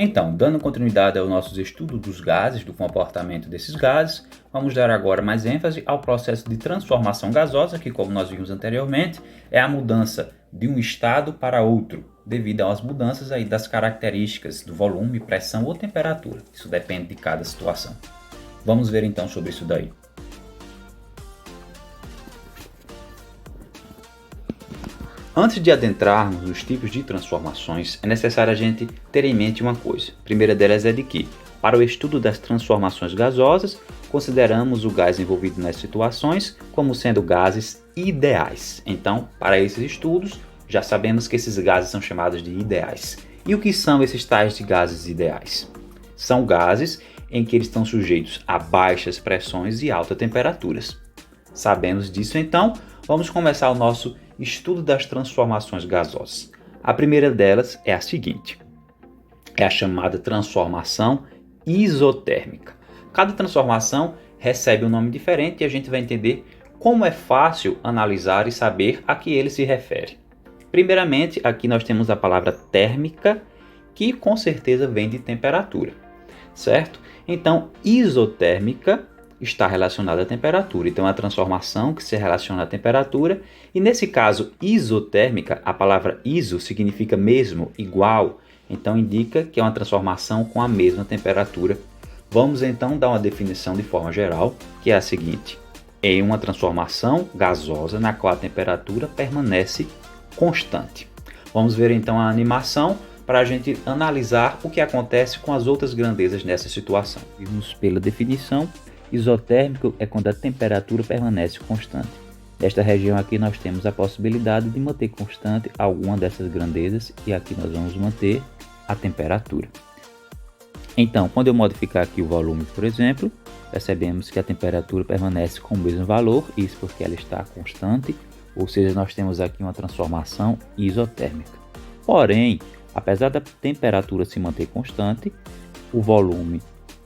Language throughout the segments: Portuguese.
Então, dando continuidade ao nosso estudo dos gases, do comportamento desses gases, vamos dar agora mais ênfase ao processo de transformação gasosa, que, como nós vimos anteriormente, é a mudança de um estado para outro, devido às mudanças aí das características do volume, pressão ou temperatura. Isso depende de cada situação. Vamos ver então sobre isso daí. Antes de adentrarmos nos tipos de transformações, é necessário a gente ter em mente uma coisa. A primeira delas é de que, para o estudo das transformações gasosas, consideramos o gás envolvido nas situações como sendo gases ideais. Então, para esses estudos, já sabemos que esses gases são chamados de ideais. E o que são esses tais de gases ideais? São gases em que eles estão sujeitos a baixas pressões e altas temperaturas. Sabemos disso, então, vamos começar o nosso estudo das transformações gasosas. A primeira delas é a seguinte: é a chamada transformação isotérmica. Cada transformação recebe um nome diferente e a gente vai entender como é fácil analisar e saber a que ele se refere. Primeiramente, aqui nós temos a palavra térmica, que com certeza vem de temperatura, certo? Então, isotérmica está relacionada à temperatura. Então, é a transformação que se relaciona à temperatura. E nesse caso, isotérmica, a palavra iso significa mesmo, igual. Então, indica que é uma transformação com a mesma temperatura. Vamos então dar uma definição de forma geral, que é a seguinte: é uma transformação gasosa na qual a temperatura permanece constante. Vamos ver então a animação para a gente analisar o que acontece com as outras grandezas nessa situação. Vimos pela definição. Isotérmico é quando a temperatura permanece constante. Nesta região aqui nós temos a possibilidade de manter constante alguma dessas grandezas e aqui nós vamos manter a temperatura. Então, quando eu modificar aqui o volume, por exemplo, percebemos que a temperatura permanece com o mesmo valor, isso porque ela está constante, ou seja, nós temos aqui uma transformação isotérmica. Porém, apesar da temperatura se manter constante, o volume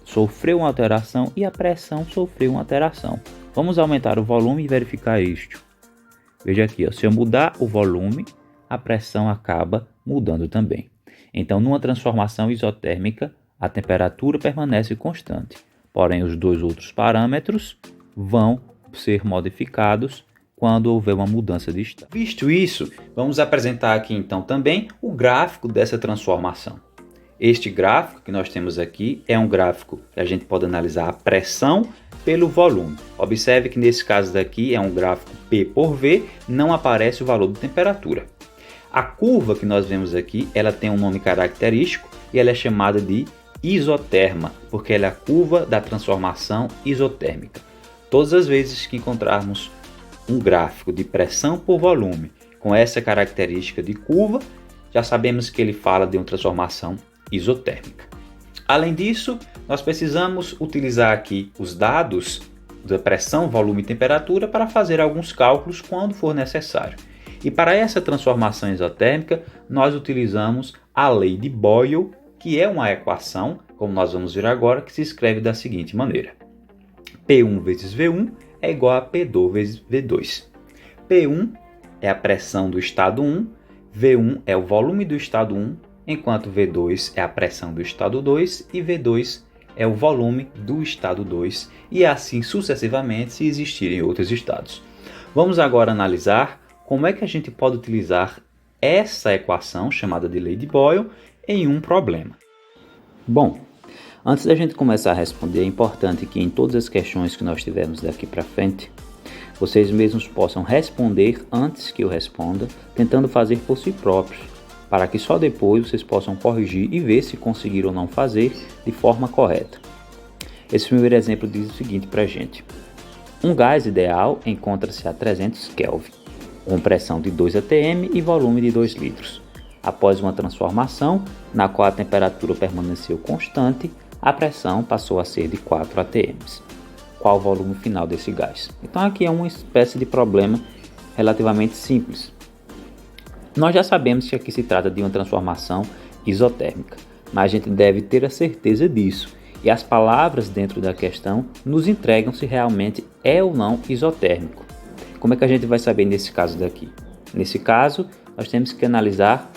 sofreu uma alteração e a pressão sofreu uma alteração. Vamos aumentar o volume e verificar isto. Veja aqui, se eu mudar o volume, a pressão acaba mudando também. Então, numa transformação isotérmica, a temperatura permanece constante, porém os dois outros parâmetros vão ser modificados quando houver uma mudança de estado. Visto isso, vamos apresentar aqui então também o gráfico dessa transformação. Este gráfico que nós temos aqui é um gráfico que a gente pode analisar a pressão pelo volume. Observe que nesse caso daqui é um gráfico P por V, não aparece o valor de temperatura. A curva que nós vemos aqui, ela tem um nome característico e ela é chamada de isoterma, porque ela é a curva da transformação isotérmica. Todas as vezes que encontrarmos um gráfico de pressão por volume com essa característica de curva, já sabemos que ele fala de uma transformação isotérmica. Além disso, nós precisamos utilizar aqui os dados da pressão, volume e temperatura para fazer alguns cálculos quando for necessário. E para essa transformação isotérmica, nós utilizamos a lei de Boyle, que é uma equação, como nós vamos ver agora, que se escreve da seguinte maneira: P1 vezes V1 é igual a P2 vezes V2. P1 é a pressão do estado 1, V1 é o volume do estado 1, enquanto V2 é a pressão do estado 2 e V2 é o volume do estado 2, e assim sucessivamente se existirem outros estados. Vamos agora analisar como é que a gente pode utilizar essa equação, chamada de lei de Boyle, em um problema. Bom, antes da gente começar a responder, é importante que em todas as questões que nós tivermos daqui para frente, vocês mesmos possam responder antes que eu responda, tentando fazer por si próprios, para que só depois vocês possam corrigir e ver se conseguiram ou não fazer de forma correta. Esse primeiro exemplo diz o seguinte para a gente: um gás ideal encontra-se a 300 Kelvin, com pressão de 2 atm e volume de 2 litros. Após uma transformação, na qual a temperatura permaneceu constante, a pressão passou a ser de 4 atm. Qual o volume final desse gás? Então aqui é uma espécie de problema relativamente simples. Nós já sabemos que aqui se trata de uma transformação isotérmica, mas a gente deve ter a certeza disso, e as palavras dentro da questão nos entregam se realmente é ou não isotérmico. Como é que a gente vai saber nesse caso daqui? Nesse caso, nós temos que analisar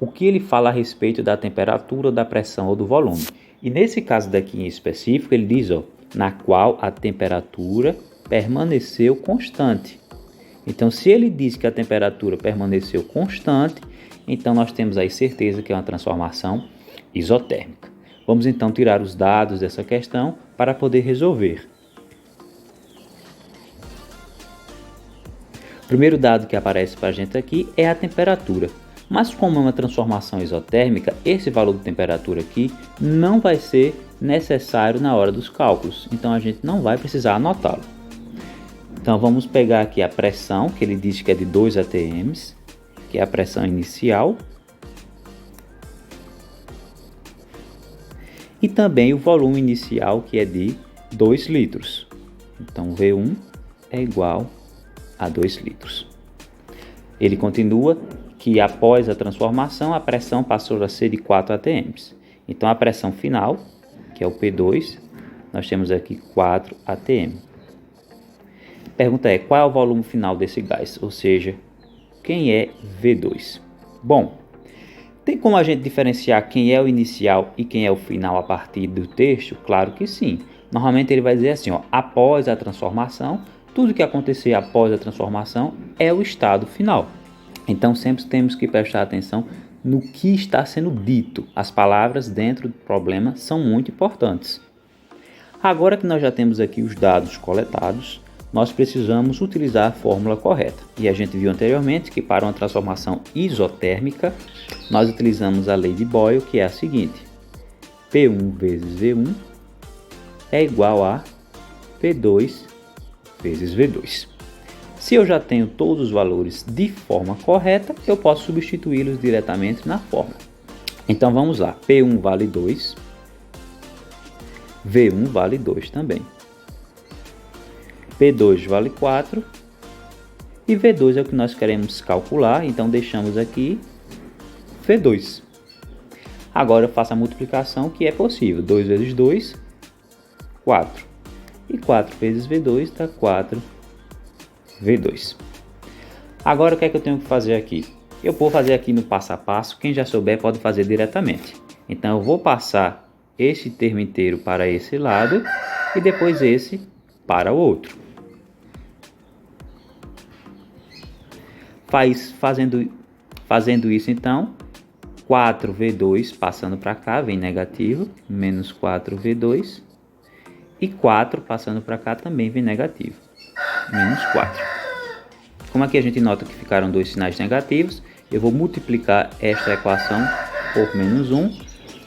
o que ele fala a respeito da temperatura, da pressão ou do volume. E nesse caso daqui em específico, ele diz, na qual a temperatura permaneceu constante. Então, se ele diz que a temperatura permaneceu constante, então nós temos aí certeza que é uma transformação isotérmica. Vamos então tirar os dados dessa questão para poder resolver. O primeiro dado que aparece para a gente aqui é a temperatura. Mas como é uma transformação isotérmica, esse valor de temperatura aqui não vai ser necessário na hora dos cálculos. Então a gente não vai precisar anotá-lo. Então vamos pegar aqui a pressão, que ele diz que é de 2 atm, que é a pressão inicial. E também o volume inicial, que é de 2 litros. Então V1 é igual a 2 litros. Ele continua que após a transformação a pressão passou a ser de 4 atm. Então a pressão final, que é o P2, nós temos aqui 4 atm. Pergunta é, qual é o volume final desse gás? Ou seja, quem é V2? Bom, tem como a gente diferenciar quem é o inicial e quem é o final a partir do texto? Claro que sim. Normalmente ele vai dizer assim, após a transformação, tudo que acontecer após a transformação é o estado final. Então sempre temos que prestar atenção no que está sendo dito. As palavras dentro do problema são muito importantes. Agora que nós já temos aqui os dados coletados, nós precisamos utilizar a fórmula correta. E a gente viu anteriormente que para uma transformação isotérmica, nós utilizamos a lei de Boyle, que é a seguinte: P1 vezes V1 é igual a P2 vezes V2. Se eu já tenho todos os valores de forma correta, eu posso substituí-los diretamente na fórmula. Então vamos lá, P1 vale 2, V1 vale 2 também. P2 vale 4 e V2 é o que nós queremos calcular, então deixamos aqui V2. Agora eu faço a multiplicação, que é possível, 2 vezes 2, 4. E 4 vezes V2 dá 4 V2. Agora o que é que eu tenho que fazer aqui? Eu vou fazer aqui no passo a passo, quem já souber pode fazer diretamente. Então eu vou passar esse termo inteiro para esse lado e depois esse para o outro. Fazendo isso então, 4V2 passando para cá, vem negativo, menos 4V2. E 4 passando para cá também vem negativo, menos 4. Como aqui a gente nota que ficaram dois sinais negativos, eu vou multiplicar esta equação por menos 1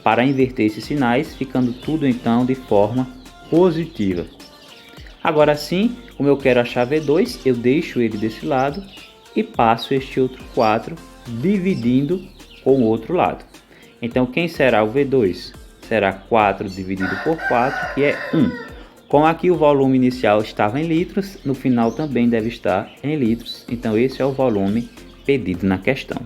para inverter esses sinais, ficando tudo então de forma positiva. Agora sim, como eu quero achar V2, eu deixo ele desse lado e passo este outro 4 dividindo com o outro lado. Então quem será o V2? Será 4 dividido por 4, que é 1. Como aqui o volume inicial estava em litros, no final também deve estar em litros. Então esse é o volume pedido na questão.